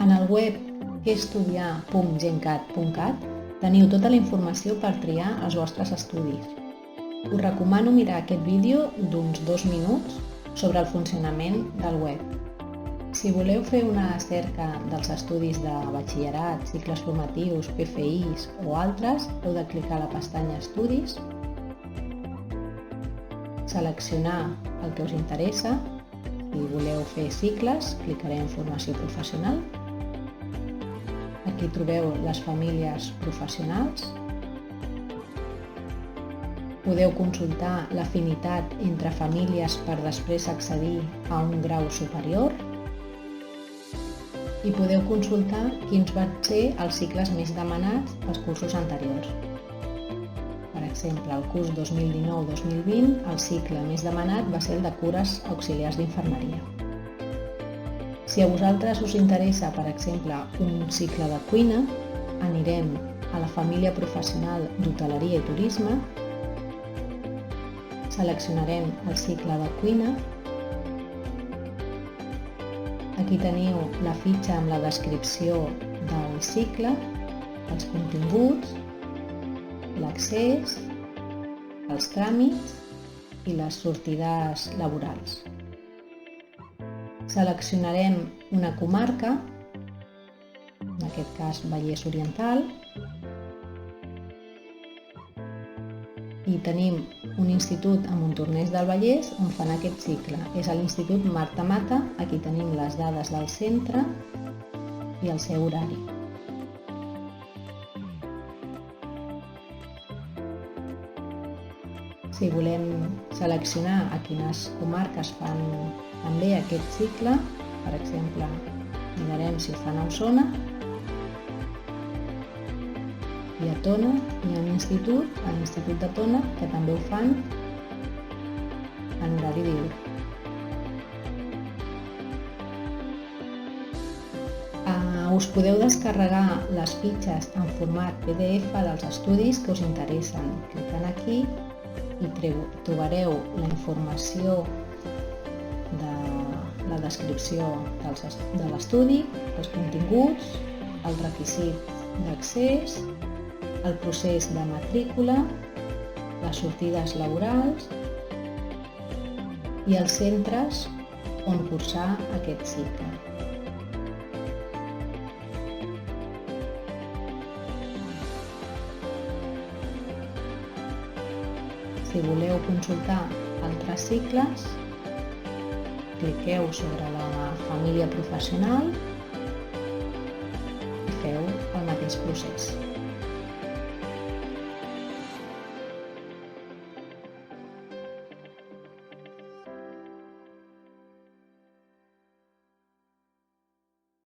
En el web queestudiar.gencat.cat teniu tota la informació per triar els vostres estudis. Us recomano mirar aquest vídeo d'uns 2 minuts sobre el funcionament del web. Si voleu fer una cerca dels estudis de batxillerat, cicles formatius, PFIs o altres, heu de clicar a la pestanya Estudis, seleccionar el que us interessa. Si voleu fer cicles, clicaré en Formació Professional. Aquí trobeu les famílies professionals. Podeu consultar l'afinitat entre famílies per després accedir a un grau superior. I podeu consultar quins van ser els cicles més demanats als cursos anteriors. Per exemple, el curs 2019-2020, el cicle més demanat va ser el de cures auxiliars d'infermeria. Si a vosaltres us interessa, per exemple, un cicle de cuina, anirem a la família professional d'hoteleria i turisme, seleccionarem el cicle de cuina. Aquí teniu la fitxa amb la descripció del cicle, els continguts, l'accés, els tràmits i les sortides laborals. Seleccionarem una comarca, en aquest cas Vallès Oriental, i tenim un institut a Montornès del Vallès on fan aquest cicle. És l'Institut Marta Mata. Aquí tenim les dades del centre i el seu horari. Si volem seleccionar a quines comarques fan també aquest cicle, per exemple, mirarem si ho fan a Osona, i a Tona hi ha un institut, l'Institut de Tona, que també ho fan en horari diürn. Us podeu descarregar les fitxes en format PDF dels estudis que us interessen. Clicant aquí i trobareu la informació de la descripció de l'estudi, els continguts, els requisits d'accés, el procés de matrícula, les sortides laborals i els centres on cursar aquest cicle. Si voleu consultar altres cicles, cliqueu sobre la família professional i feu el mateix procés.